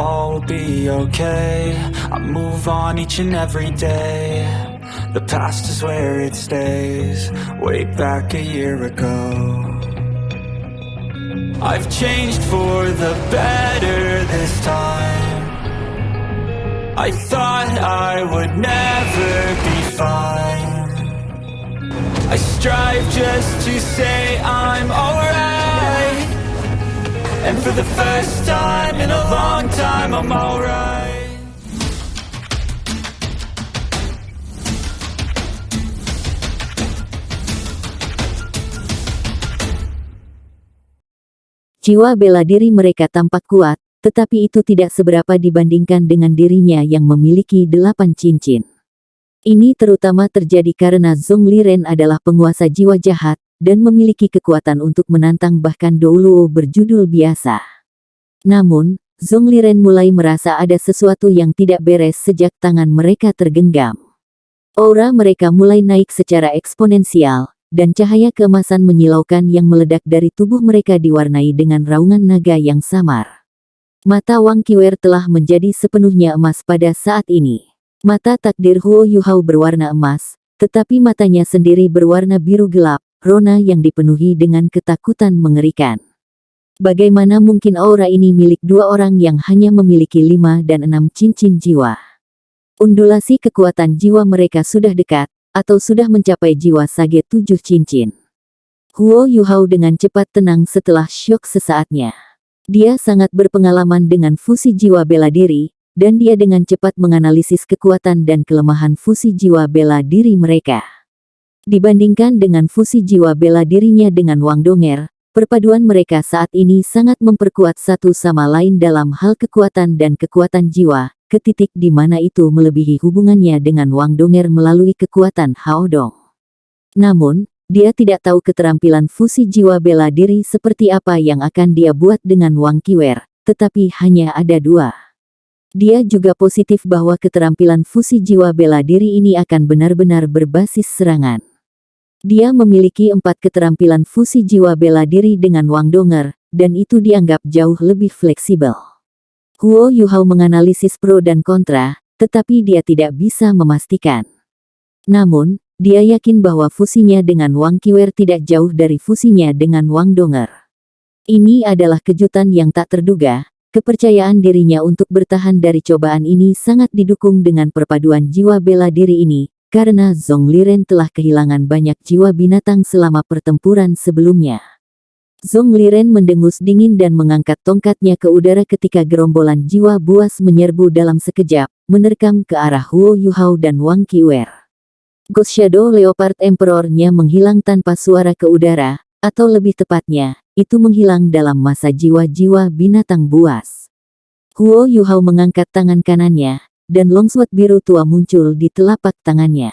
all will be okay. I move on each and every day. The past is where it stays, way back a year ago. I've changed for the better this time. I thought I would never be fine. I strive just to say I'm alright, and for the first time in a long time I'm alright. Jiwa bela diri mereka tampak kuat, tetapi itu tidak seberapa dibandingkan dengan dirinya yang memiliki 8 cincin. Ini terutama terjadi karena Zhong Liren adalah penguasa jiwa jahat, dan memiliki kekuatan untuk menantang bahkan Douluo berjudul biasa. Namun, Zhong Liren mulai merasa ada sesuatu yang tidak beres sejak tangan mereka tergenggam. Aura mereka mulai naik secara eksponensial, dan cahaya keemasan menyilaukan yang meledak dari tubuh mereka diwarnai dengan raungan naga yang samar. Mata Wang Qiwer telah menjadi sepenuhnya emas pada saat ini. Mata takdir Huo Yuhao berwarna emas, tetapi matanya sendiri berwarna biru gelap, rona yang dipenuhi dengan ketakutan mengerikan. Bagaimana mungkin aura ini milik dua orang yang hanya memiliki 5 dan 6 cincin jiwa? Undulasi kekuatan jiwa mereka sudah dekat, atau sudah mencapai jiwa sage 7 cincin. Huo Yuhao dengan cepat tenang setelah syok sesaatnya. Dia sangat berpengalaman dengan fusi jiwa bela diri, dan dia dengan cepat menganalisis kekuatan dan kelemahan fusi jiwa bela diri mereka. Dibandingkan dengan fusi jiwa bela dirinya dengan Wang Donger, perpaduan mereka saat ini sangat memperkuat satu sama lain dalam hal kekuatan dan kekuatan jiwa, ke titik di mana itu melebihi hubungannya dengan Wang Donger melalui kekuatan Hao Dong. Namun, dia tidak tahu keterampilan fusi jiwa bela diri seperti apa yang akan dia buat dengan Wang Qiwer, tetapi hanya ada 2. Dia juga positif bahwa keterampilan fusi jiwa bela diri ini akan benar-benar berbasis serangan. Dia memiliki 4 keterampilan fusi jiwa bela diri dengan Wang Donger, dan itu dianggap jauh lebih fleksibel. Huo Yuhao menganalisis pro dan kontra, tetapi dia tidak bisa memastikan. Namun, dia yakin bahwa fusinya dengan Wang Qiwer tidak jauh dari fusinya dengan Wang Donger. Ini adalah kejutan yang tak terduga. Kepercayaan dirinya untuk bertahan dari cobaan ini sangat didukung dengan perpaduan jiwa bela diri ini, karena Zhong Liren telah kehilangan banyak jiwa binatang selama pertempuran sebelumnya. Zhong Liren mendengus dingin dan mengangkat tongkatnya ke udara ketika gerombolan jiwa buas menyerbu dalam sekejap, menerkam ke arah Huo Yuhao dan Wang Qiwer. Ghost Shadow Leopard Emperor-nya menghilang tanpa suara ke udara, atau lebih tepatnya, itu menghilang dalam masa jiwa-jiwa binatang buas. Huo Yuhao mengangkat tangan kanannya, dan longsword biru tua muncul di telapak tangannya.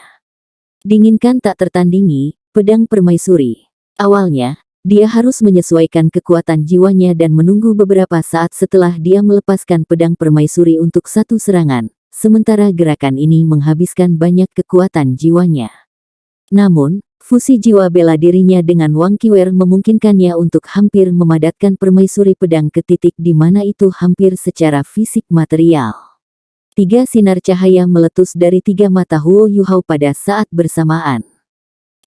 Dinginkan tak tertandingi, pedang permaisuri. Awalnya, dia harus menyesuaikan kekuatan jiwanya dan menunggu beberapa saat setelah dia melepaskan pedang permaisuri untuk satu serangan, sementara gerakan ini menghabiskan banyak kekuatan jiwanya. Namun, fusi jiwa bela dirinya dengan Wang Qiwer memungkinkannya untuk hampir memadatkan permaisuri pedang ke titik di mana itu hampir secara fisik material. 3 sinar cahaya meletus dari 3 mata Huo Yuhao pada saat bersamaan.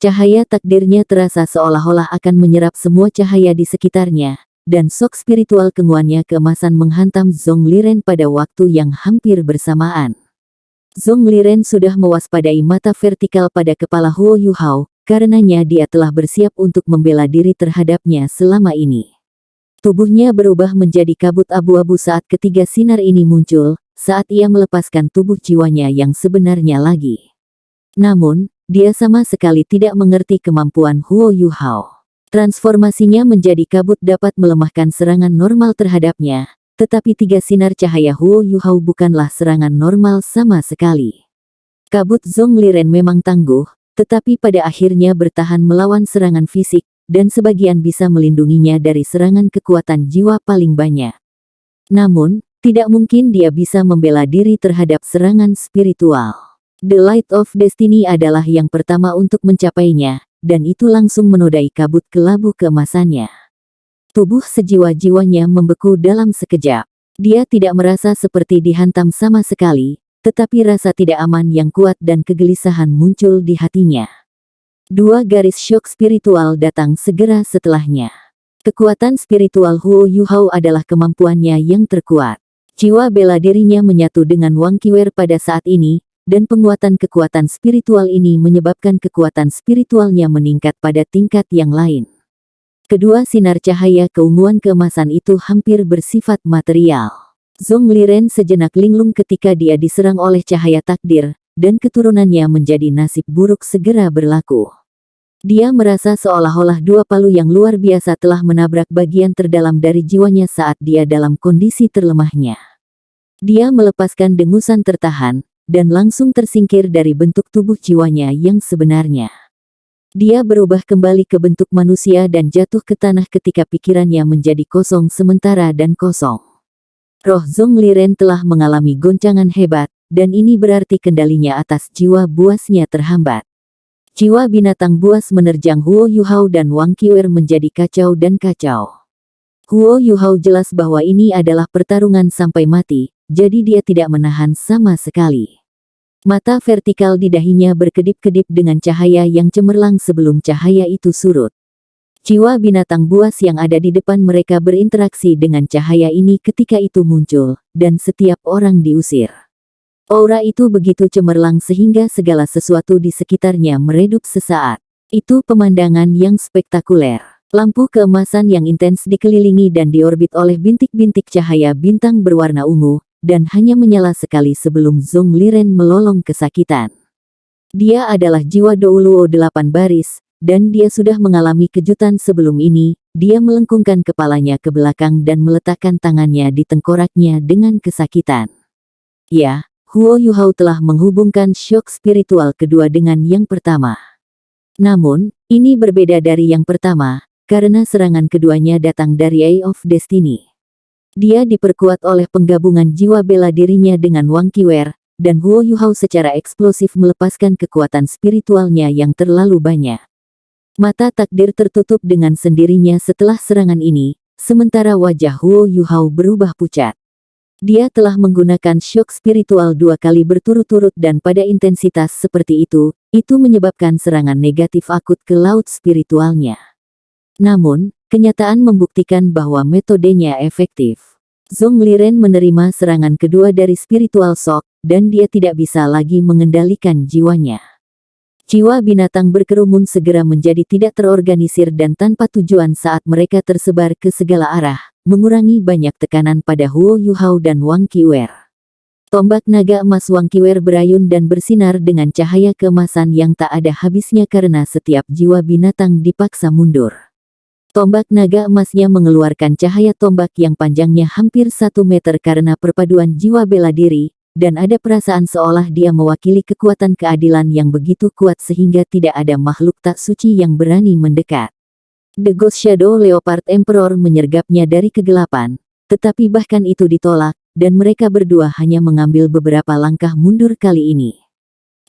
Cahaya takdirnya terasa seolah-olah akan menyerap semua cahaya di sekitarnya, dan sok spiritual kenguannya keemasan menghantam Zhong Liren pada waktu yang hampir bersamaan. Zhong Liren sudah mewaspadai mata vertikal pada kepala Huo Yuhao, karenanya dia telah bersiap untuk membela diri terhadapnya selama ini. Tubuhnya berubah menjadi kabut abu-abu saat ketiga sinar ini muncul, saat ia melepaskan tubuh jiwanya yang sebenarnya lagi. Namun, dia sama sekali tidak mengerti kemampuan Huo Yuhao. Transformasinya menjadi kabut dapat melemahkan serangan normal terhadapnya, tetapi 3 sinar cahaya Huo Yuhao bukanlah serangan normal sama sekali. Kabut Zhong Liren memang tangguh, tetapi pada akhirnya bertahan melawan serangan fisik, dan sebagian bisa melindunginya dari serangan kekuatan jiwa paling banyak. Namun, tidak mungkin dia bisa membela diri terhadap serangan spiritual. The Light of Destiny adalah yang pertama untuk mencapainya, dan itu langsung menodai kabut kelabu keemasannya. Tubuh sejiwa-jiwanya membeku dalam sekejap. Dia tidak merasa seperti dihantam sama sekali, tetapi rasa tidak aman yang kuat dan kegelisahan muncul di hatinya. Dua garis syok spiritual datang segera setelahnya. Kekuatan spiritual Huo Yuhao adalah kemampuannya yang terkuat. Jiwa bela dirinya menyatu dengan Wang Qiwer pada saat ini, dan penguatan kekuatan spiritual ini menyebabkan kekuatan spiritualnya meningkat pada tingkat yang lain. Kedua sinar cahaya keunguan keemasan itu hampir bersifat material. Zhong Liren sejenak linglung ketika dia diserang oleh cahaya takdir, dan keturunannya menjadi nasib buruk segera berlaku. Dia merasa seolah-olah dua palu yang luar biasa telah menabrak bagian terdalam dari jiwanya saat dia dalam kondisi terlemahnya. Dia melepaskan dengusan tertahan, dan langsung tersingkir dari bentuk tubuh jiwanya yang sebenarnya. Dia berubah kembali ke bentuk manusia dan jatuh ke tanah ketika pikirannya menjadi kosong sementara dan kosong. Roh Zhong Liren telah mengalami goncangan hebat, dan ini berarti kendalinya atas jiwa buasnya terhambat. Jiwa binatang buas menerjang Huo Yuhao dan Wang Qiwer menjadi kacau dan kacau. Huo Yuhao jelas bahwa ini adalah pertarungan sampai mati, jadi dia tidak menahan sama sekali. Mata vertikal di dahinya berkedip-kedip dengan cahaya yang cemerlang sebelum cahaya itu surut. Jiwa binatang buas yang ada di depan mereka berinteraksi dengan cahaya ini ketika itu muncul, dan setiap orang diusir. Aura itu begitu cemerlang sehingga segala sesuatu di sekitarnya meredup sesaat. Itu pemandangan yang spektakuler. Lampu keemasan yang intens dikelilingi dan diorbit oleh bintik-bintik cahaya bintang berwarna ungu, dan hanya menyala sekali sebelum Zhong Liren melolong kesakitan. Dia adalah jiwa Douluo 8 baris, dan dia sudah mengalami kejutan sebelum ini. Dia melengkungkan kepalanya ke belakang dan meletakkan tangannya di tengkoraknya dengan kesakitan. Ya, Huo Yuhao telah menghubungkan syok spiritual kedua dengan yang pertama. Namun, ini berbeda dari yang pertama, karena serangan keduanya datang dari Eye of Destiny. Dia diperkuat oleh penggabungan jiwa bela dirinya dengan Wang Qiwer, dan Huo Yuhao secara eksplosif melepaskan kekuatan spiritualnya yang terlalu banyak. Mata takdir tertutup dengan sendirinya setelah serangan ini, sementara wajah Huo Yuhao berubah pucat. Dia telah menggunakan syok spiritual 2 kali berturut-turut dan pada intensitas seperti itu menyebabkan serangan negatif akut ke laut spiritualnya. Namun, kenyataan membuktikan bahwa metodenya efektif. Zhong Liren menerima serangan kedua dari spiritual shock, dan dia tidak bisa lagi mengendalikan jiwanya. Jiwa binatang berkerumun segera menjadi tidak terorganisir dan tanpa tujuan saat mereka tersebar ke segala arah, mengurangi banyak tekanan pada Huo Yuhao dan Wang Qiwer. Tombak naga emas Wang Qiwer berayun dan bersinar dengan cahaya keemasan yang tak ada habisnya karena setiap jiwa binatang dipaksa mundur. Tombak naga emasnya mengeluarkan cahaya tombak yang panjangnya hampir 1 meter karena perpaduan jiwa bela diri, dan ada perasaan seolah dia mewakili kekuatan keadilan yang begitu kuat sehingga tidak ada makhluk tak suci yang berani mendekat. The Ghost Shadow Leopard Emperor menyergapnya dari kegelapan, tetapi bahkan itu ditolak, dan mereka berdua hanya mengambil beberapa langkah mundur kali ini.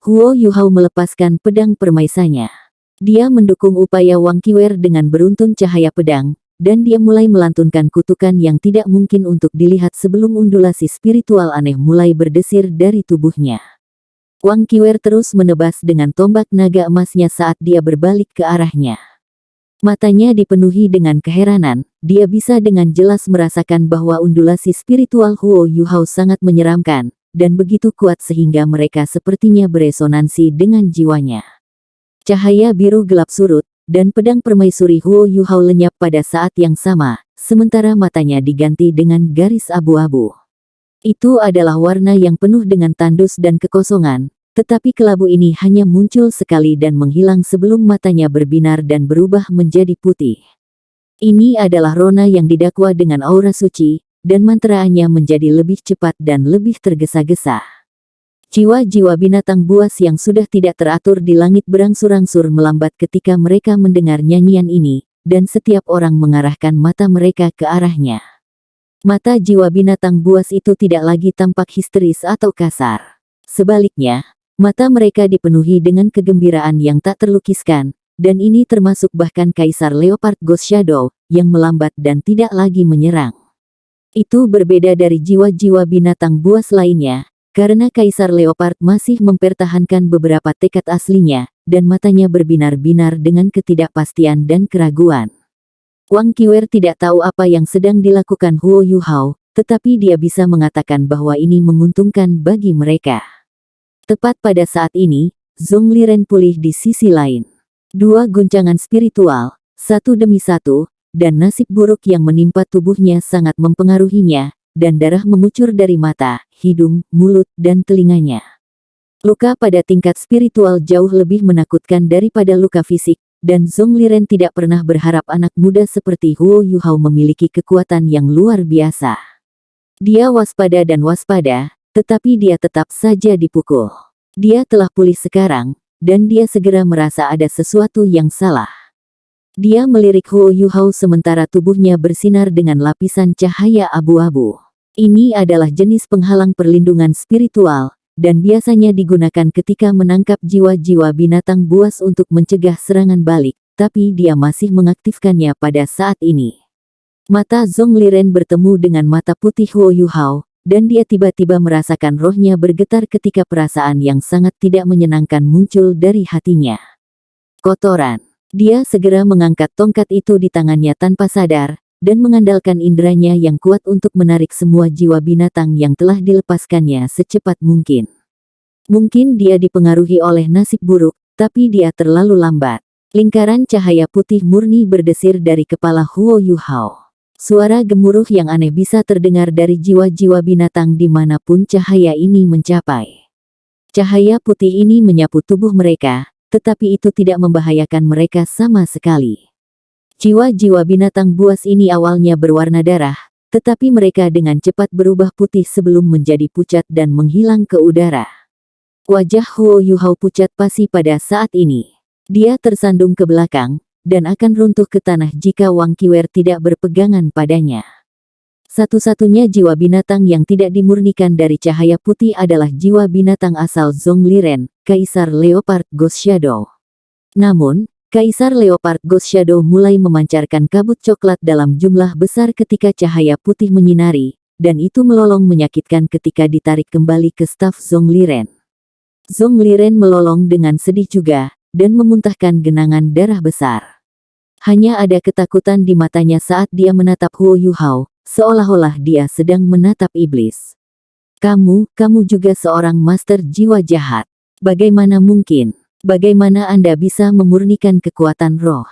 Huo Yuhao melepaskan pedang permaisanya. Dia mendukung upaya Wang Qiwer dengan beruntun cahaya pedang, dan dia mulai melantunkan kutukan yang tidak mungkin untuk dilihat sebelum undulasi spiritual aneh mulai berdesir dari tubuhnya. Wang Qiwer terus menebas dengan tombak naga emasnya saat dia berbalik ke arahnya. Matanya dipenuhi dengan keheranan, dia bisa dengan jelas merasakan bahwa undulasi spiritual Huo Yuhao sangat menyeramkan, dan begitu kuat sehingga mereka sepertinya beresonansi dengan jiwanya. Cahaya biru gelap surut, dan pedang permaisuri Huo Yuhao lenyap pada saat yang sama, sementara matanya diganti dengan garis abu-abu. Itu adalah warna yang penuh dengan tandus dan kekosongan, tetapi kelabu ini hanya muncul sekali dan menghilang sebelum matanya berbinar dan berubah menjadi putih. Ini adalah rona yang didakwa dengan aura suci, dan mantraannya menjadi lebih cepat dan lebih tergesa-gesa. Jiwa-jiwa binatang buas yang sudah tidak teratur di langit berangsur-angsur melambat ketika mereka mendengar nyanyian ini, dan setiap orang mengarahkan mata mereka ke arahnya. Mata jiwa binatang buas itu tidak lagi tampak histeris atau kasar. Sebaliknya, mata mereka dipenuhi dengan kegembiraan yang tak terlukiskan, dan ini termasuk bahkan Kaisar Leopard Ghost Shadow, yang melambat dan tidak lagi menyerang. Itu berbeda dari jiwa-jiwa binatang buas lainnya, karena Kaisar Leopard masih mempertahankan beberapa tekad aslinya, dan matanya berbinar-binar dengan ketidakpastian dan keraguan. Wang Qiwer tidak tahu apa yang sedang dilakukan Huo Yuhao, tetapi dia bisa mengatakan bahwa ini menguntungkan bagi mereka. Tepat pada saat ini, Zhong Liren pulih di sisi lain. Dua guncangan spiritual, satu demi satu, dan nasib buruk yang menimpa tubuhnya sangat mempengaruhinya, dan darah mengucur dari mata, hidung, mulut, dan telinganya. Luka pada tingkat spiritual jauh lebih menakutkan daripada luka fisik, dan Zhong Liren tidak pernah berharap anak muda seperti Huo Yuhao memiliki kekuatan yang luar biasa. Dia waspada dan waspada, tetapi dia tetap saja dipukul. Dia telah pulih sekarang, dan dia segera merasa ada sesuatu yang salah. Dia melirik Huo Yuhao sementara tubuhnya bersinar dengan lapisan cahaya abu-abu. Ini adalah jenis penghalang perlindungan spiritual, dan biasanya digunakan ketika menangkap jiwa-jiwa binatang buas untuk mencegah serangan balik, tapi dia masih mengaktifkannya pada saat ini. Mata Zhong Liren bertemu dengan mata putih Huo Yuhao, dan dia tiba-tiba merasakan rohnya bergetar ketika perasaan yang sangat tidak menyenangkan muncul dari hatinya. Kotoran. Dia segera mengangkat tongkat itu di tangannya tanpa sadar, dan mengandalkan inderanya yang kuat untuk menarik semua jiwa binatang yang telah dilepaskannya secepat mungkin. Mungkin dia dipengaruhi oleh nasib buruk, tapi dia terlalu lambat. Lingkaran cahaya putih murni berdesir dari kepala Huo Yuhao. Suara gemuruh yang aneh bisa terdengar dari jiwa-jiwa binatang dimanapun cahaya ini mencapai. Cahaya putih ini menyapu tubuh mereka, tetapi itu tidak membahayakan mereka sama sekali. Jiwa-jiwa binatang buas ini awalnya berwarna darah, tetapi mereka dengan cepat berubah putih sebelum menjadi pucat dan menghilang ke udara. Wajah Huo Yuhao pucat pasi pada saat ini. Dia tersandung ke belakang, dan akan runtuh ke tanah jika Wang Qiwer tidak berpegangan padanya. Satu-satunya jiwa binatang yang tidak dimurnikan dari cahaya putih adalah jiwa binatang asal Zhong Liren, Kaisar Leopard Ghost Shadow. Namun, Kaisar Leopard Ghost Shadow mulai memancarkan kabut coklat dalam jumlah besar ketika cahaya putih menyinari, dan itu melolong menyakitkan ketika ditarik kembali ke staf Zhong Liren. Zhong Liren melolong dengan sedih juga, dan memuntahkan genangan darah besar. Hanya ada ketakutan di matanya saat dia menatap Huo Yuhao, seolah-olah dia sedang menatap iblis. Kamu juga seorang master jiwa jahat. Bagaimana mungkin? Bagaimana Anda bisa memurnikan kekuatan roh?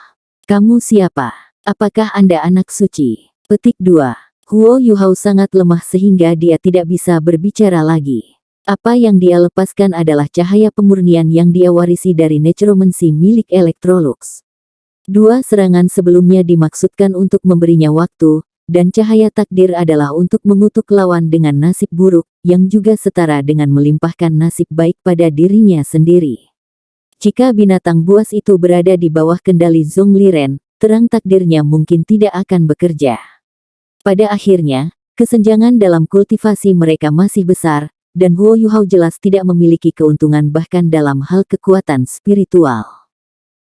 Kamu siapa? Apakah Anda anak suci? Petik 2. Huo Yuhao sangat lemah sehingga dia tidak bisa berbicara lagi. Apa yang dia lepaskan adalah cahaya pemurnian yang dia warisi dari necromancy milik Electrolux. Dua serangan sebelumnya dimaksudkan untuk memberinya waktu, dan cahaya takdir adalah untuk mengutuk lawan dengan nasib buruk, yang juga setara dengan melimpahkan nasib baik pada dirinya sendiri. Jika binatang buas itu berada di bawah kendali Zhong Liren, terang takdirnya mungkin tidak akan bekerja. Pada akhirnya, kesenjangan dalam kultivasi mereka masih besar, dan Huo Yuhao jelas tidak memiliki keuntungan bahkan dalam hal kekuatan spiritual.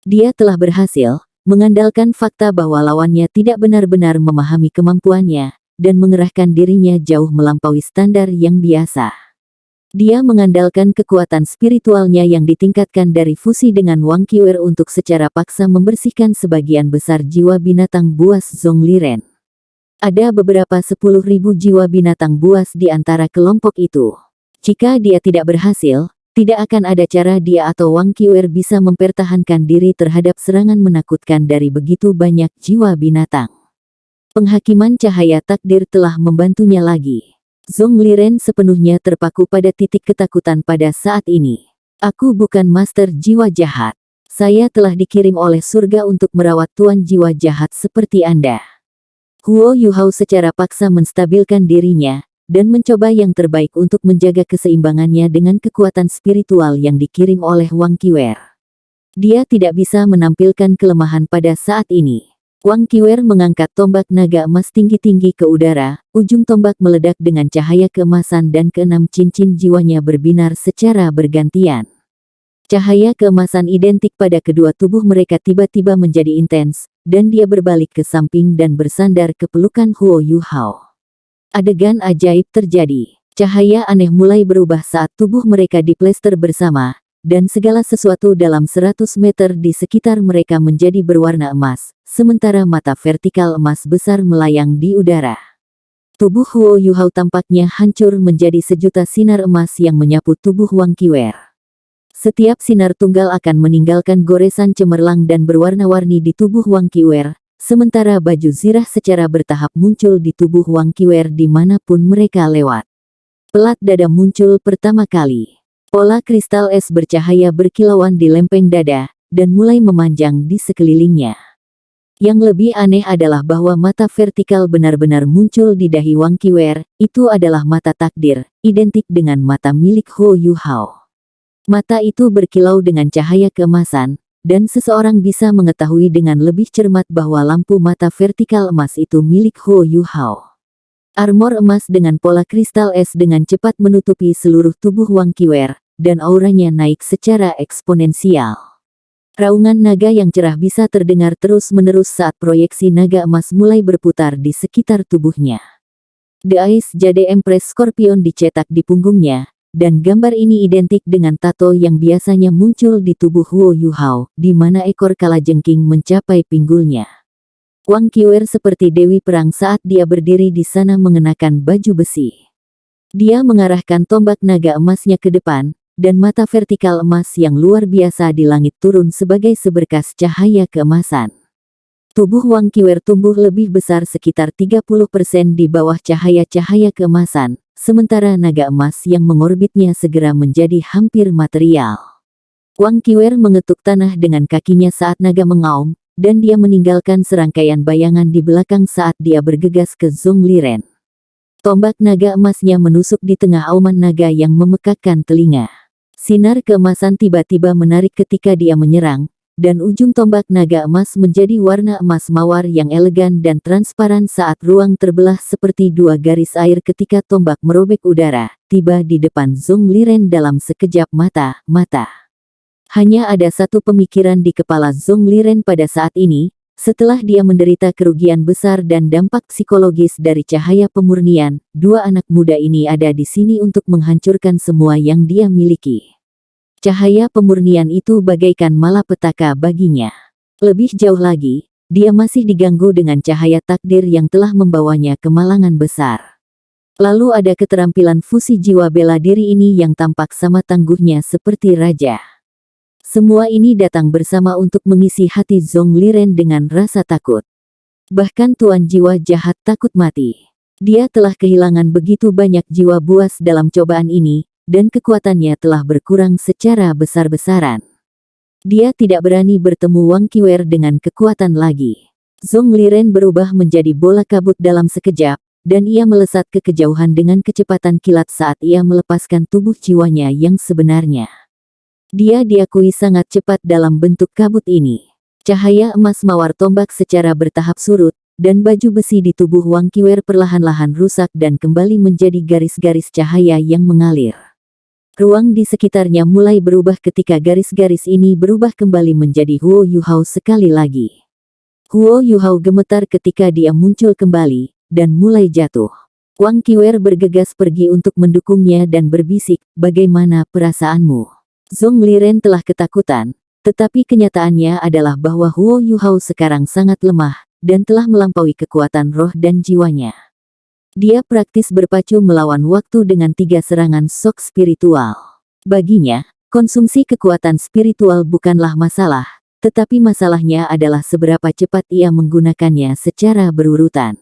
Dia telah berhasil mengandalkan fakta bahwa lawannya tidak benar-benar memahami kemampuannya, dan mengerahkan dirinya jauh melampaui standar yang biasa. Dia mengandalkan kekuatan spiritualnya yang ditingkatkan dari fusi dengan Wang Qiwer untuk secara paksa membersihkan sebagian besar jiwa binatang buas Zhong Liren. Ada beberapa 10.000 jiwa binatang buas di antara kelompok itu. Jika dia tidak berhasil, tidak akan ada cara dia atau Wang Qiwer bisa mempertahankan diri terhadap serangan menakutkan dari begitu banyak jiwa binatang. Penghakiman cahaya takdir telah membantunya lagi. Zhong Liren sepenuhnya terpaku pada titik ketakutan pada saat ini. Aku bukan master jiwa jahat. Saya telah dikirim oleh surga untuk merawat tuan jiwa jahat seperti Anda. Huo Yuhao secara paksa menstabilkan dirinya, dan mencoba yang terbaik untuk menjaga keseimbangannya dengan kekuatan spiritual yang dikirim oleh Wang Qiwer. Dia tidak bisa menampilkan kelemahan pada saat ini. Wang Qiwer mengangkat tombak naga emas tinggi-tinggi ke udara, ujung tombak meledak dengan cahaya keemasan dan keenam cincin jiwanya berbinar secara bergantian. Cahaya keemasan identik pada kedua tubuh mereka tiba-tiba menjadi intens, dan dia berbalik ke samping dan bersandar ke pelukan Huo Yuhao. Adegan ajaib terjadi. Cahaya aneh mulai berubah saat tubuh mereka diplester bersama, dan segala sesuatu dalam 100 meter di sekitar mereka menjadi berwarna emas, sementara mata vertikal emas besar melayang di udara. Tubuh Huo Yuhao tampaknya hancur menjadi sejuta sinar emas yang menyapu tubuh Wang Qiwer. Setiap sinar tunggal akan meninggalkan goresan cemerlang dan berwarna-warni di tubuh Wang Qiwer, sementara baju zirah secara bertahap muncul di tubuh Wang Qiwer dimanapun mereka lewat. Pelat dada muncul pertama kali. Pola kristal es bercahaya berkilauan di lempeng dada, dan mulai memanjang di sekelilingnya. Yang lebih aneh adalah bahwa mata vertikal benar-benar muncul di dahi Wang Qiwer, itu adalah mata takdir, identik dengan mata milik Huo Yuhao. Mata itu berkilau dengan cahaya keemasan, dan seseorang bisa mengetahui dengan lebih cermat bahwa lampu mata vertikal emas itu milik Huo Yuhao. Armor emas dengan pola kristal es dengan cepat menutupi seluruh tubuh Wang Qiwer, dan auranya naik secara eksponensial. Raungan naga yang cerah bisa terdengar terus-menerus saat proyeksi naga emas mulai berputar di sekitar tubuhnya. The Ice Jade Empress Scorpion dicetak di punggungnya, dan gambar ini identik dengan tato yang biasanya muncul di tubuh Huo Yuhao, di mana ekor kalajengking mencapai pinggulnya. Wang Qiwer seperti dewi perang saat dia berdiri di sana mengenakan baju besi. Dia mengarahkan tombak naga emasnya ke depan, dan mata vertikal emas yang luar biasa di langit turun sebagai seberkas cahaya keemasan. Tubuh Wang Qiwer tumbuh lebih besar sekitar 30% di bawah cahaya-cahaya keemasan, sementara naga emas yang mengorbitnya segera menjadi hampir material. Wang Qiwer mengetuk tanah dengan kakinya saat naga mengaum, dan dia meninggalkan serangkaian bayangan di belakang saat dia bergegas ke Zhong Liren. Tombak naga emasnya menusuk di tengah auman naga yang memekakkan telinga. Sinar keemasan tiba-tiba menarik ketika dia menyerang, dan ujung tombak naga emas menjadi warna emas mawar yang elegan dan transparan saat ruang terbelah seperti dua garis air ketika tombak merobek udara, tiba di depan Zhong Liren dalam sekejap mata. Hanya ada satu pemikiran di kepala Zhong Liren pada saat ini, setelah dia menderita kerugian besar dan dampak psikologis dari cahaya pemurnian, dua anak muda ini ada di sini untuk menghancurkan semua yang dia miliki. Cahaya pemurnian itu bagaikan malapetaka baginya. Lebih jauh lagi, dia masih diganggu dengan cahaya takdir yang telah membawanya ke malangan besar. Lalu ada keterampilan fusi jiwa bela diri ini yang tampak sama tangguhnya seperti raja. Semua ini datang bersama untuk mengisi hati Zhong Liren dengan rasa takut. Bahkan Tuan Jiwa Jahat takut mati. Dia telah kehilangan begitu banyak jiwa buas dalam cobaan ini, dan kekuatannya telah berkurang secara besar-besaran. Dia tidak berani bertemu Wang Qiwer dengan kekuatan lagi. Zhong Liren berubah menjadi bola kabut dalam sekejap, dan ia melesat ke kejauhan dengan kecepatan kilat saat ia melepaskan tubuh jiwanya yang sebenarnya. Dia diakui sangat cepat dalam bentuk kabut ini. Cahaya emas mawar tombak secara bertahap surut, dan baju besi di tubuh Wang Qiwer perlahan-lahan rusak dan kembali menjadi garis-garis cahaya yang mengalir. Ruang di sekitarnya mulai berubah ketika garis-garis ini berubah kembali menjadi Huo Yuhao sekali lagi. Huo Yuhao gemetar ketika dia muncul kembali, dan mulai jatuh. Wang Qiwer bergegas pergi untuk mendukungnya dan berbisik, "Bagaimana perasaanmu?" Zhong Liren telah ketakutan, tetapi kenyataannya adalah bahwa Huo Yuhao sekarang sangat lemah, dan telah melampaui kekuatan roh dan jiwanya. Dia praktis berpacu melawan waktu dengan 3 serangan shock spiritual. Baginya, konsumsi kekuatan spiritual bukanlah masalah, tetapi masalahnya adalah seberapa cepat ia menggunakannya secara berurutan.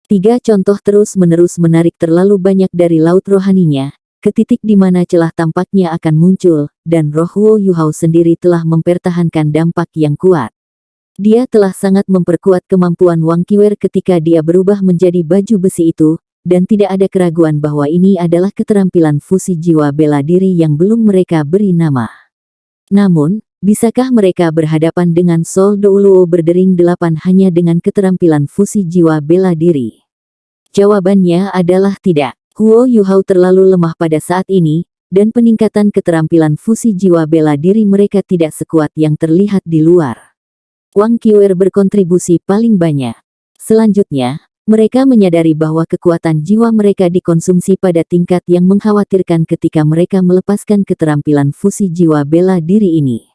3 contoh terus-menerus menarik terlalu banyak dari laut rohaninya, ke titik di mana celah tampaknya akan muncul, dan roh Huo Yuhao sendiri telah mempertahankan dampak yang kuat. Dia telah sangat memperkuat kemampuan Wang Qiwer ketika dia berubah menjadi baju besi itu, dan tidak ada keraguan bahwa ini adalah keterampilan fusi jiwa bela diri yang belum mereka beri nama. Namun, bisakah mereka berhadapan dengan Sol Douluo berdering 8 hanya dengan keterampilan fusi jiwa bela diri? Jawabannya adalah tidak. Huo Yuhao terlalu lemah pada saat ini, dan peningkatan keterampilan fusi jiwa bela diri mereka tidak sekuat yang terlihat di luar. Wang Qiwer berkontribusi paling banyak. Selanjutnya, Mereka menyadari bahwa kekuatan jiwa mereka dikonsumsi pada tingkat yang mengkhawatirkan ketika mereka melepaskan keterampilan fusi jiwa bela diri ini.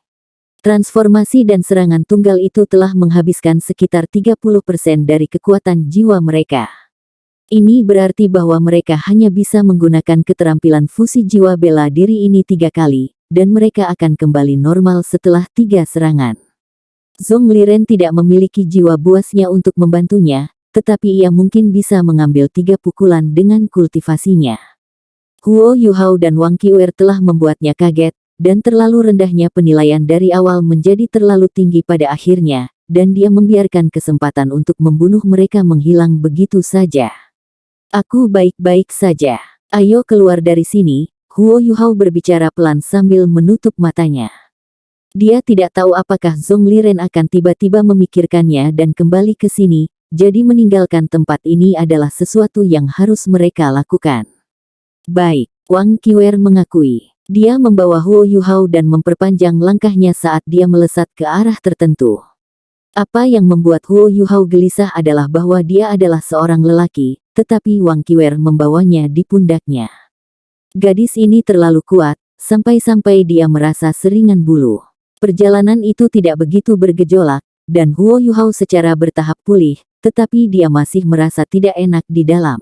Transformasi dan serangan tunggal itu telah menghabiskan sekitar 30% dari kekuatan jiwa mereka. Ini berarti bahwa mereka hanya bisa menggunakan keterampilan fusi jiwa bela diri ini 3 kali, dan mereka akan kembali normal setelah 3 serangan. Zhong Liren tidak memiliki jiwa buasnya untuk membantunya, tetapi ia mungkin bisa mengambil 3 pukulan dengan kultivasinya. Huo Yuhao dan Wang Qiwer telah membuatnya kaget, dan terlalu rendahnya penilaian dari awal menjadi terlalu tinggi pada akhirnya, dan dia membiarkan kesempatan untuk membunuh mereka menghilang begitu saja. Aku baik-baik saja. Ayo keluar dari sini, Huo Yuhao berbicara pelan sambil menutup matanya. Dia tidak tahu apakah Zhong Liren akan tiba-tiba memikirkannya dan kembali ke sini, jadi meninggalkan tempat ini adalah sesuatu yang harus mereka lakukan. Baik, Wang Qiwer mengakui. Dia membawa Huo Yuhao dan memperpanjang langkahnya saat dia melesat ke arah tertentu. Apa yang membuat Huo Yuhao gelisah adalah bahwa dia adalah seorang lelaki, tetapi Wang Qiwer membawanya di pundaknya. Gadis ini terlalu kuat, sampai-sampai dia merasa seringan bulu. Perjalanan itu tidak begitu bergejolak, dan Huo Yuhao secara bertahap pulih, tetapi dia masih merasa tidak enak di dalam.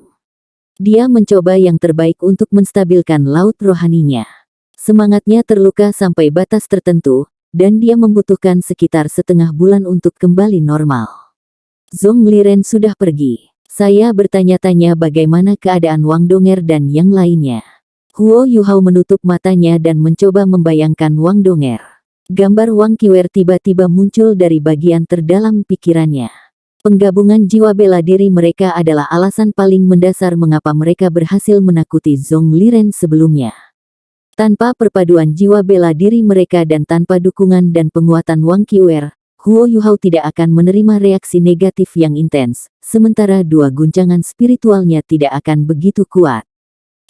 Dia mencoba yang terbaik untuk menstabilkan laut rohaninya. Semangatnya terluka sampai batas tertentu, dan dia membutuhkan sekitar setengah bulan untuk kembali normal. Zhong Liren sudah pergi. Saya bertanya-tanya bagaimana keadaan Wang Donger dan yang lainnya. Huo Yuhao menutup matanya dan mencoba membayangkan Wang Donger. Gambar Wang Qiwer tiba-tiba muncul dari bagian terdalam pikirannya. Penggabungan jiwa bela diri mereka adalah alasan paling mendasar mengapa mereka berhasil menakuti Zhong Liren sebelumnya. Tanpa perpaduan jiwa bela diri mereka dan tanpa dukungan dan penguatan Wang Qiwer, Huo Yuhao tidak akan menerima reaksi negatif yang intens, sementara 2 guncangan spiritualnya tidak akan begitu kuat.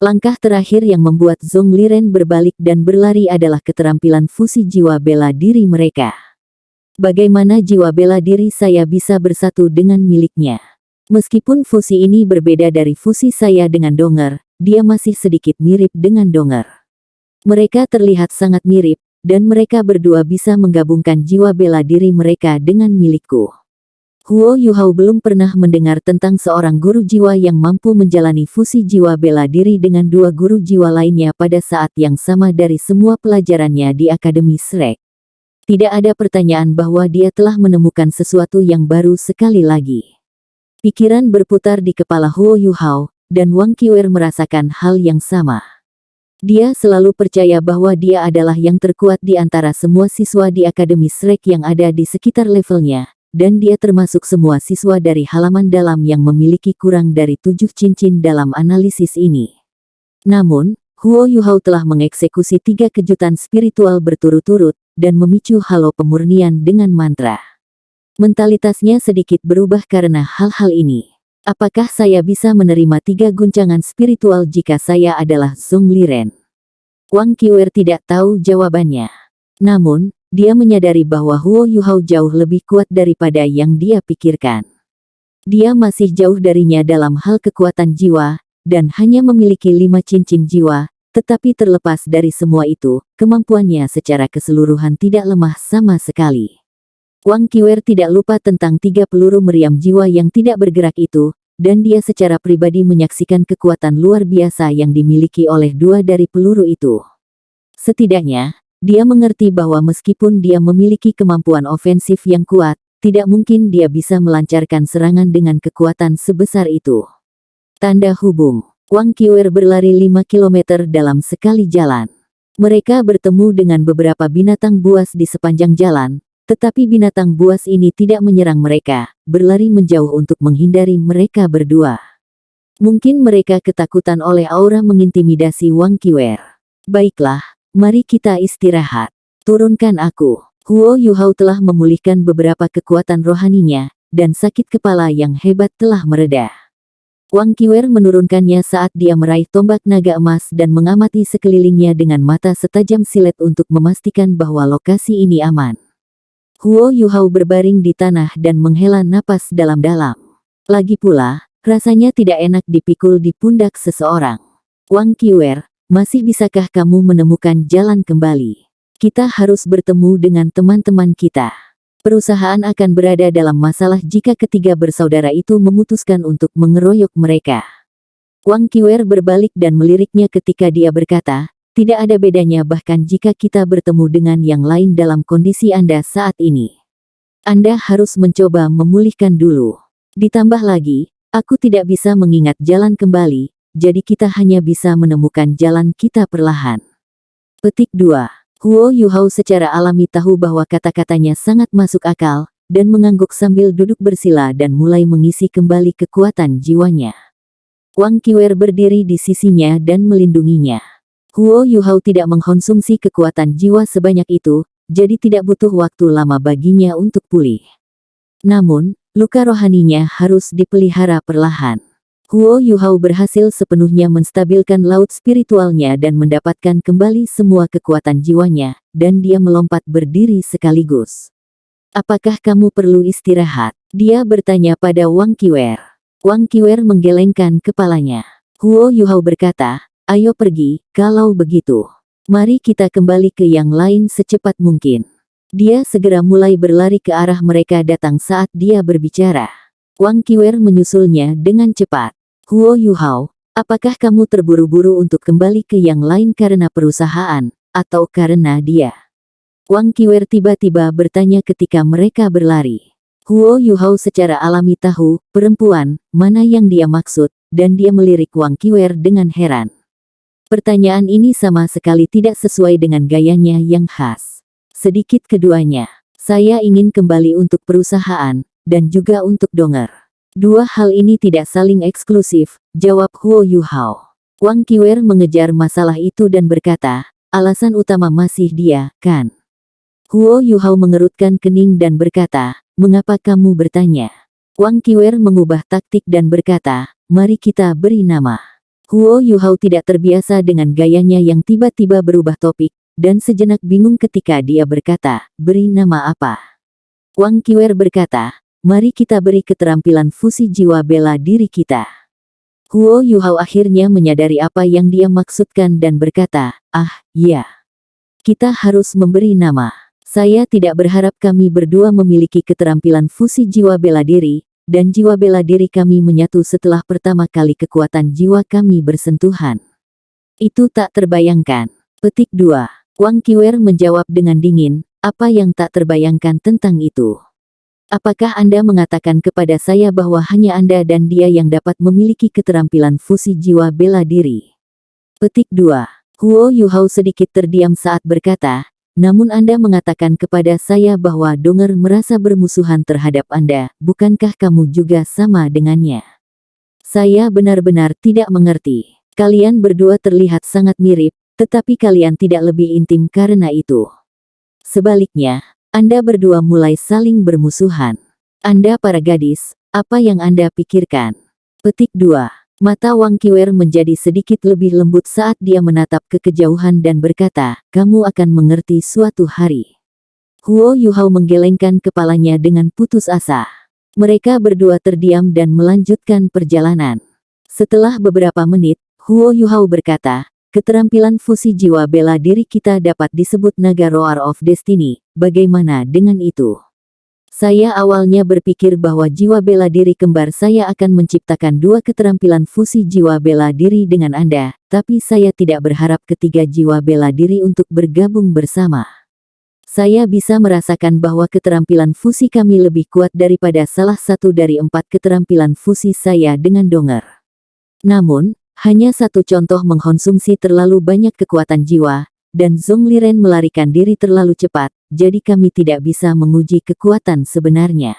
Langkah terakhir yang membuat Zhong Liren berbalik dan berlari adalah keterampilan fusi jiwa bela diri mereka. Bagaimana jiwa bela diri saya bisa bersatu dengan miliknya? Meskipun fusi ini berbeda dari fusi saya dengan Donger, dia masih sedikit mirip dengan Donger. Mereka terlihat sangat mirip, dan mereka berdua bisa menggabungkan jiwa bela diri mereka dengan milikku. Huo Yuhao belum pernah mendengar tentang seorang guru jiwa yang mampu menjalani fusi jiwa bela diri dengan 2 guru jiwa lainnya pada saat yang sama dari semua pelajarannya di Akademi Shrek. Tidak ada pertanyaan bahwa dia telah menemukan sesuatu yang baru sekali lagi. Pikiran berputar di kepala Huo Yuhao, dan Wang Qiwer merasakan hal yang sama. Dia selalu percaya bahwa dia adalah yang terkuat di antara semua siswa di Akademi Shrek yang ada di sekitar levelnya, dan dia termasuk semua siswa dari halaman dalam yang memiliki kurang dari 7 cincin dalam analisis ini. Namun, Huo Yuhao telah mengeksekusi 3 kejutan spiritual berturut-turut, dan memicu halo pemurnian dengan mantra. Mentalitasnya sedikit berubah karena hal-hal ini. Apakah saya bisa menerima 3 guncangan spiritual jika saya adalah Zhong Liren? Wang Qiwer tidak tahu jawabannya. Namun, dia menyadari bahwa Huo Yuhao jauh lebih kuat daripada yang dia pikirkan. Dia masih jauh darinya dalam hal kekuatan jiwa, dan hanya memiliki 5 cincin jiwa, tetapi terlepas dari semua itu, kemampuannya secara keseluruhan tidak lemah sama sekali. Wang Qiwer tidak lupa tentang 3 peluru meriam jiwa yang tidak bergerak itu, dan dia secara pribadi menyaksikan kekuatan luar biasa yang dimiliki oleh 2 dari peluru itu. Setidaknya, dia mengerti bahwa meskipun dia memiliki kemampuan ofensif yang kuat, tidak mungkin dia bisa melancarkan serangan dengan kekuatan sebesar itu. Tanda hubung. Wang Qiwer berlari 5 km dalam sekali jalan. Mereka bertemu dengan beberapa binatang buas di sepanjang jalan, tetapi binatang buas ini tidak menyerang mereka, berlari menjauh untuk menghindari mereka berdua. Mungkin mereka ketakutan oleh aura mengintimidasi Wang Qiwer. Baiklah, mari kita istirahat. Turunkan aku. Huo Yuhao telah memulihkan beberapa kekuatan rohaninya, dan sakit kepala yang hebat telah mereda. Wang Qiwer menurunkannya saat dia meraih tombak naga emas dan mengamati sekelilingnya dengan mata setajam silet untuk memastikan bahwa lokasi ini aman. Huo Yuhao berbaring di tanah dan menghela napas dalam-dalam. Lagi pula, Rasanya tidak enak dipikul di pundak seseorang. Wang Qiwer, masih bisakah kamu menemukan jalan kembali? Kita harus bertemu dengan teman-teman kita. Perusahaan akan berada dalam masalah jika ketiga bersaudara itu memutuskan untuk mengeroyok mereka. Wang Qiwer berbalik dan meliriknya ketika dia berkata, tidak ada bedanya bahkan jika kita bertemu dengan yang lain dalam kondisi Anda saat ini. Anda harus mencoba memulihkan dulu. Ditambah lagi, aku tidak bisa mengingat jalan kembali, jadi kita hanya bisa menemukan jalan kita perlahan. Petik 2. Huo Yuhao secara alami tahu bahwa kata-katanya sangat masuk akal, dan mengangguk sambil duduk bersila dan mulai mengisi kembali kekuatan jiwanya. Wang Qiwer berdiri di sisinya dan melindunginya. Huo Yuhao tidak mengkonsumsi kekuatan jiwa sebanyak itu, jadi tidak butuh waktu lama baginya untuk pulih. Namun, luka rohaninya harus dipelihara perlahan. Huo Yuhao berhasil sepenuhnya menstabilkan laut spiritualnya dan mendapatkan kembali semua kekuatan jiwanya, dan dia melompat berdiri sekaligus. Apakah kamu perlu istirahat? Dia bertanya pada Wang Qiwer. Wang Qiwer menggelengkan kepalanya. Huo Yuhao berkata, ayo pergi, kalau begitu. Mari kita kembali ke yang lain secepat mungkin. Dia segera mulai berlari ke arah mereka datang saat dia berbicara. Wang Qiwer menyusulnya dengan cepat. Huo Yuhao, apakah kamu terburu-buru untuk kembali ke yang lain karena perusahaan, atau karena dia? Wang Qiwer tiba-tiba bertanya ketika mereka berlari. Huo Yuhao secara alami tahu, perempuan, mana yang dia maksud, dan dia melirik Wang Qiwer dengan heran. Pertanyaan ini sama sekali tidak sesuai dengan gayanya yang khas. Sedikit keduanya, saya ingin kembali untuk perusahaan, dan juga untuk Donger. Dua hal ini tidak saling eksklusif, jawab Huo Yuhao. Wang Qiwer mengejar masalah itu dan berkata, alasan utama masih dia, kan? Huo Yuhao mengerutkan kening dan berkata, mengapa kamu bertanya? Wang Qiwer mengubah taktik dan berkata, mari kita beri nama. Huo Yuhao tidak terbiasa dengan gayanya yang tiba-tiba berubah topik, dan sejenak bingung ketika dia berkata, beri nama apa? Wang Qiwer berkata, mari kita beri keterampilan fusi jiwa bela diri kita. Huo Yuhao akhirnya menyadari apa yang dia maksudkan dan berkata, ya. Kita harus memberi nama. Saya tidak berharap kami berdua memiliki keterampilan fusi jiwa bela diri, dan jiwa bela diri kami menyatu setelah pertama kali kekuatan jiwa kami bersentuhan. Itu tak terbayangkan. Petik 2. Wang Qiwer menjawab dengan dingin, apa yang tak terbayangkan tentang itu? Apakah Anda mengatakan kepada saya bahwa hanya Anda dan dia yang dapat memiliki keterampilan fusi jiwa bela diri? Petik 2. Huo Yuhao sedikit terdiam saat berkata, namun Anda mengatakan kepada saya bahwa Donger merasa bermusuhan terhadap Anda, bukankah kamu juga sama dengannya? Saya benar-benar tidak mengerti. Kalian berdua terlihat sangat mirip, tetapi kalian tidak lebih intim karena itu. Sebaliknya, Anda berdua mulai saling bermusuhan. Anda para gadis, apa yang Anda pikirkan? Petik 2. Mata Wang Qiwer menjadi sedikit lebih lembut saat dia menatap ke kejauhan dan berkata, kamu akan mengerti suatu hari. Huo Yuhao menggelengkan kepalanya dengan putus asa. Mereka berdua terdiam dan melanjutkan perjalanan. Setelah beberapa menit, Huo Yuhao berkata, keterampilan fusi jiwa bela diri kita dapat disebut naga Roar of Destiny, bagaimana dengan itu? Saya awalnya berpikir bahwa jiwa bela diri kembar saya akan menciptakan dua keterampilan fusi jiwa bela diri dengan Anda, tapi saya tidak berharap ketiga jiwa bela diri untuk bergabung bersama. Saya bisa merasakan bahwa keterampilan fusi kami lebih kuat daripada salah satu dari 4 keterampilan fusi saya dengan Donger. Namun, hanya satu contoh mengkonsumsi terlalu banyak kekuatan jiwa, dan Zongliren melarikan diri terlalu cepat, jadi kami tidak bisa menguji kekuatan sebenarnya.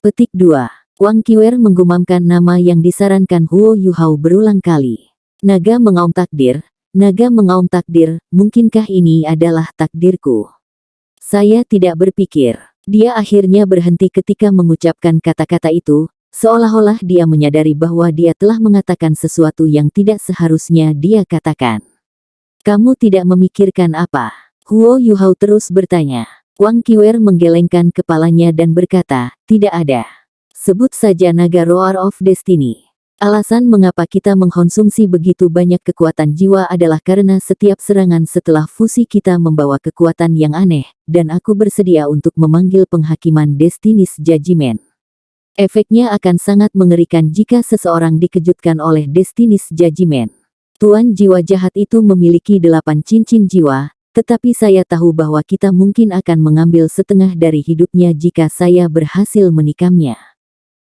Petik 2. Wang Qiwer menggumamkan nama yang disarankan Huo Yuhao berulang kali. Naga mengaum takdir, naga mengaum takdir, mungkinkah ini adalah takdirku? Saya tidak berpikir. Dia akhirnya berhenti ketika mengucapkan kata-kata itu, seolah-olah dia menyadari bahwa dia telah mengatakan sesuatu yang tidak seharusnya dia katakan. Kamu tidak memikirkan apa? Huo Yuhao terus bertanya. Wang Qiwer menggelengkan kepalanya dan berkata, tidak ada. Sebut saja naga Roar of Destiny. Alasan mengapa kita mengkonsumsi begitu banyak kekuatan jiwa adalah karena setiap serangan setelah fusi kita membawa kekuatan yang aneh, dan aku bersedia untuk memanggil penghakiman Destiny's Judgment. Efeknya akan sangat mengerikan jika seseorang dikejutkan oleh Destiny's Judgment. Tuan jiwa jahat itu memiliki 8 cincin jiwa, tetapi saya tahu bahwa kita mungkin akan mengambil setengah dari hidupnya jika saya berhasil menikamnya.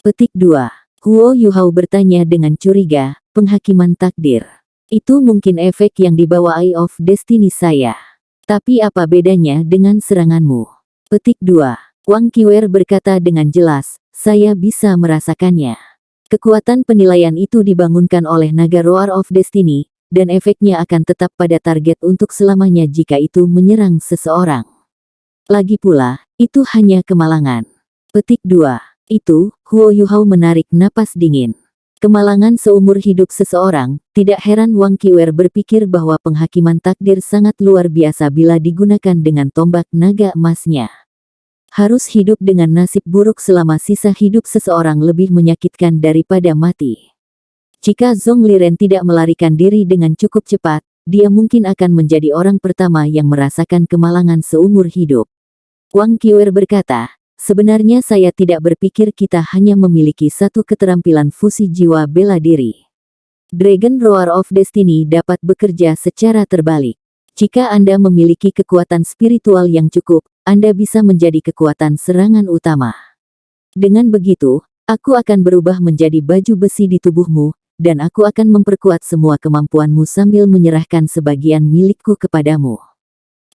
Petik 2. Huo Yuhao bertanya dengan curiga, penghakiman takdir. Itu mungkin efek yang dibawa Eye of Destiny saya. Tapi apa bedanya dengan seranganmu? Petik 2. Wang Qiwer berkata dengan jelas, saya bisa merasakannya. Kekuatan penilaian itu dibangunkan oleh naga Roar of Destiny, dan efeknya akan tetap pada target untuk selamanya jika itu menyerang seseorang. Lagi pula, itu hanya kemalangan. Petik 2. Itu, Huo Yuhao menarik napas dingin. Kemalangan seumur hidup seseorang, tidak heran Wang Qiwer berpikir bahwa penghakiman takdir sangat luar biasa bila digunakan dengan tombak naga emasnya. Harus hidup dengan nasib buruk selama sisa hidup seseorang lebih menyakitkan daripada mati. Jika Zhong Liren tidak melarikan diri dengan cukup cepat, dia mungkin akan menjadi orang pertama yang merasakan kemalangan seumur hidup. Wang Qiwer berkata, sebenarnya saya tidak berpikir kita hanya memiliki satu keterampilan fusi jiwa bela diri. Dragon Roar of Destiny dapat bekerja secara terbalik. Jika Anda memiliki kekuatan spiritual yang cukup, Anda bisa menjadi kekuatan serangan utama. Dengan begitu, aku akan berubah menjadi baju besi di tubuhmu, dan aku akan memperkuat semua kemampuanmu sambil menyerahkan sebagian milikku kepadamu.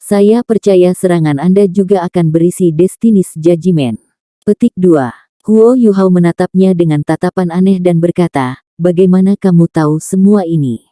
Saya percaya serangan Anda juga akan berisi Destiny's Judgment. Petik 2. Huo Yuhao menatapnya dengan tatapan aneh dan berkata, bagaimana kamu tahu semua ini?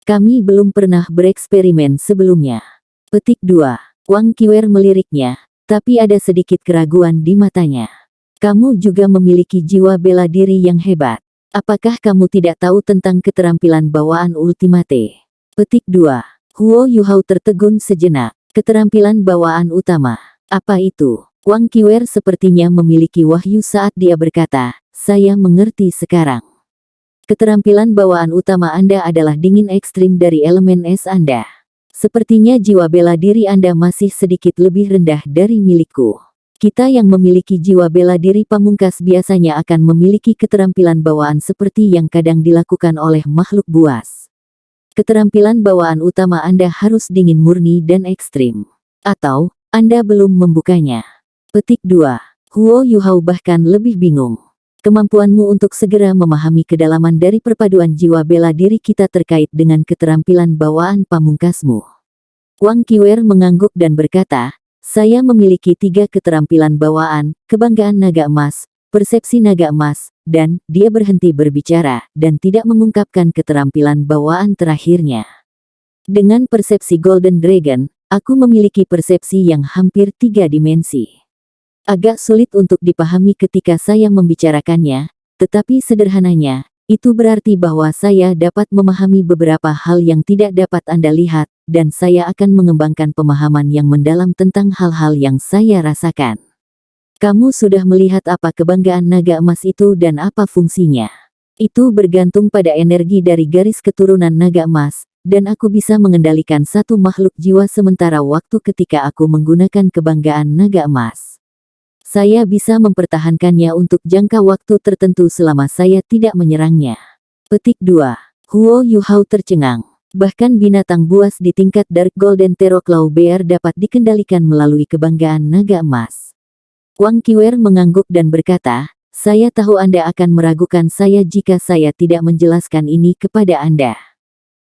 Kami belum pernah bereksperimen sebelumnya. Petik 2. Wang Qiwer meliriknya, tapi ada sedikit keraguan di matanya. Kamu juga memiliki jiwa bela diri yang hebat. Apakah kamu tidak tahu tentang keterampilan bawaan ultimate? Petik 2. Huo Yuhao tertegun sejenak. Keterampilan bawaan utama. Apa itu? Wang Qiwer sepertinya memiliki wahyu saat dia berkata, saya mengerti sekarang. Keterampilan bawaan utama Anda adalah dingin ekstrim dari elemen es Anda. Sepertinya jiwa bela diri Anda masih sedikit lebih rendah dari milikku. Kita yang memiliki jiwa bela diri pamungkas biasanya akan memiliki keterampilan bawaan seperti yang kadang dilakukan oleh makhluk buas. Keterampilan bawaan utama Anda harus dingin murni dan ekstrim. Atau, Anda belum membukanya. Petik 2. Huo Yuhao bahkan lebih bingung. Kemampuanmu untuk segera memahami kedalaman dari perpaduan jiwa bela diri kita terkait dengan keterampilan bawaan pamungkasmu. Wang Qiwer mengangguk dan berkata, saya memiliki 3 keterampilan bawaan, kebanggaan naga emas, persepsi naga emas, dan dia berhenti berbicara dan tidak mengungkapkan keterampilan bawaan terakhirnya. Dengan persepsi Golden Dragon, aku memiliki persepsi yang hampir 3 dimensi. Agak sulit untuk dipahami ketika saya membicarakannya, tetapi sederhananya, itu berarti bahwa saya dapat memahami beberapa hal yang tidak dapat Anda lihat, dan saya akan mengembangkan pemahaman yang mendalam tentang hal-hal yang saya rasakan. Kamu sudah melihat apa kebanggaan naga emas itu dan apa fungsinya. Itu bergantung pada energi dari garis keturunan naga emas, dan aku bisa mengendalikan satu makhluk jiwa sementara waktu ketika aku menggunakan kebanggaan naga emas. Saya bisa mempertahankannya untuk jangka waktu tertentu selama saya tidak menyerangnya. Petik 2. Huo Yuhao tercengang. Bahkan binatang buas di tingkat Dark Golden Terraclaw Bear dapat dikendalikan melalui kebanggaan naga emas. Wang Qiwer mengangguk dan berkata, saya tahu Anda akan meragukan saya jika saya tidak menjelaskan ini kepada Anda.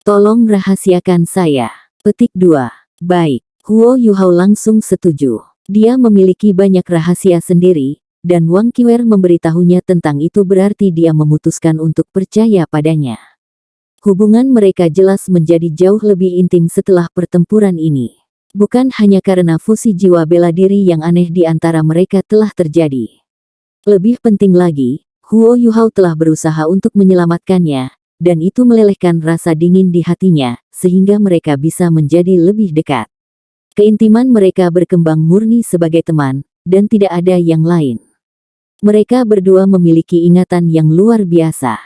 Tolong rahasiakan saya. Petik 2. Baik. Huo Yuhao langsung setuju. Dia memiliki banyak rahasia sendiri, dan Wang Qiwer memberitahunya tentang itu berarti dia memutuskan untuk percaya padanya. Hubungan mereka jelas menjadi jauh lebih intim setelah pertempuran ini. Bukan hanya karena fusi jiwa bela diri yang aneh di antara mereka telah terjadi. Lebih penting lagi, Huo Yuhao telah berusaha untuk menyelamatkannya, dan itu melelehkan rasa dingin di hatinya, sehingga mereka bisa menjadi lebih dekat. Keintiman mereka berkembang murni sebagai teman, dan tidak ada yang lain. Mereka berdua memiliki ingatan yang luar biasa.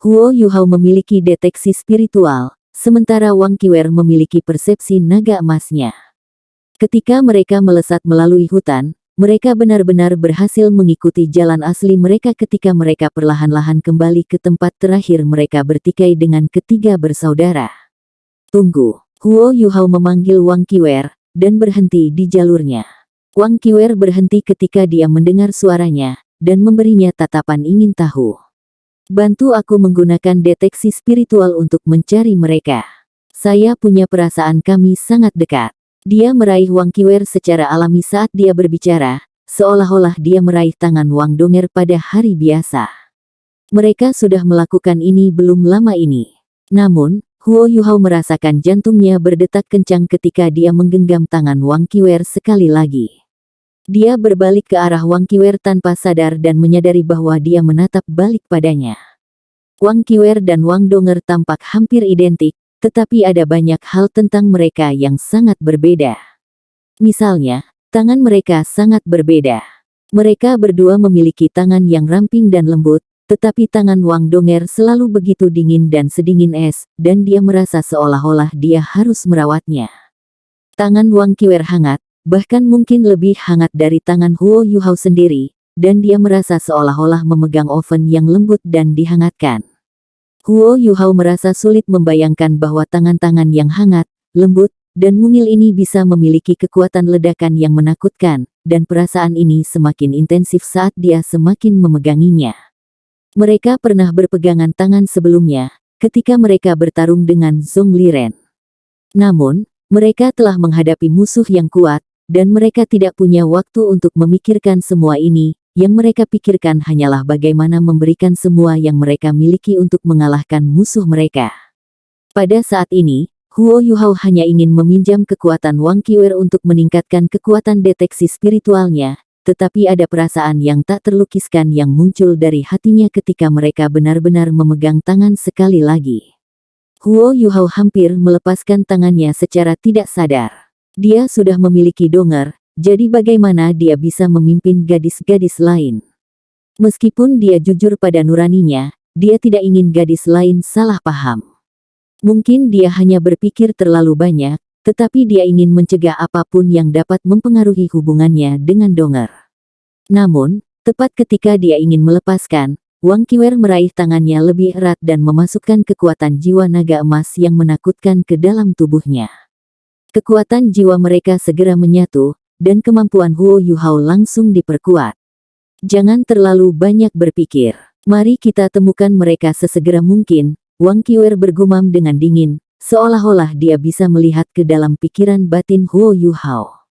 Huo Yuhao memiliki deteksi spiritual, sementara Wang Qiwer memiliki persepsi naga emasnya. Ketika mereka melesat melalui hutan, mereka benar-benar berhasil mengikuti jalan asli mereka ketika mereka perlahan-lahan kembali ke tempat terakhir mereka bertikai dengan ketiga bersaudara. Tunggu, Huo Yuhao memanggil Wang Qiwer, dan berhenti di jalurnya. Wang Qiwer berhenti ketika dia mendengar suaranya, dan memberinya tatapan ingin tahu. Bantu aku menggunakan deteksi spiritual untuk mencari mereka. Saya punya perasaan kami sangat dekat. Dia meraih Wang Qiwer secara alami saat dia berbicara, seolah-olah dia meraih tangan Wang Donger pada hari biasa. Mereka sudah melakukan ini belum lama ini. Namun, Huo Yuhao merasakan jantungnya berdetak kencang ketika dia menggenggam tangan Wang Qiwer sekali lagi. Dia berbalik ke arah Wang Qiwer tanpa sadar dan menyadari bahwa dia menatap balik padanya. Wang Qiwer dan Wang Donger tampak hampir identik, tetapi ada banyak hal tentang mereka yang sangat berbeda. Misalnya, tangan mereka sangat berbeda. Mereka berdua memiliki tangan yang ramping dan lembut, tetapi tangan Wang Donger selalu begitu dingin dan sedingin es, dan dia merasa seolah-olah dia harus merawatnya. Tangan Wang Qiwer hangat, bahkan mungkin lebih hangat dari tangan Huo Yuhao sendiri, dan dia merasa seolah-olah memegang oven yang lembut dan dihangatkan. Huo Yuhao merasa sulit membayangkan bahwa tangan-tangan yang hangat, lembut, dan mungil ini bisa memiliki kekuatan ledakan yang menakutkan, dan perasaan ini semakin intensif saat dia semakin memeganginya. Mereka pernah berpegangan tangan sebelumnya, ketika mereka bertarung dengan Zhong Liren. Namun, mereka telah menghadapi musuh yang kuat, dan mereka tidak punya waktu untuk memikirkan semua ini. Yang mereka pikirkan hanyalah bagaimana memberikan semua yang mereka miliki untuk mengalahkan musuh mereka. Pada saat ini, Huo Yuhao hanya ingin meminjam kekuatan Wang Qiwer untuk meningkatkan kekuatan deteksi spiritualnya, tetapi ada perasaan yang tak terlukiskan yang muncul dari hatinya ketika mereka benar-benar memegang tangan sekali lagi. Huo Yuhao hampir melepaskan tangannya secara tidak sadar. Dia sudah memiliki Donger, jadi bagaimana dia bisa memimpin gadis-gadis lain? Meskipun dia jujur pada nuraninya, dia tidak ingin gadis lain salah paham. Mungkin dia hanya berpikir terlalu banyak, tetapi dia ingin mencegah apapun yang dapat mempengaruhi hubungannya dengan Donger. Namun, tepat ketika dia ingin melepaskan, Wang Qiwer meraih tangannya lebih erat dan memasukkan kekuatan jiwa naga emas yang menakutkan ke dalam tubuhnya. Kekuatan jiwa mereka segera menyatu, dan kemampuan Huo Yuhao langsung diperkuat. Jangan terlalu banyak berpikir. Mari kita temukan mereka sesegera mungkin, Wang Qiwer bergumam dengan dingin, seolah-olah dia bisa melihat ke dalam pikiran batin Huo Yuhao.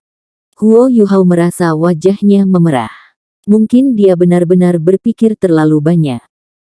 Huo Yuhao merasa wajahnya memerah. Mungkin dia benar-benar berpikir terlalu banyak.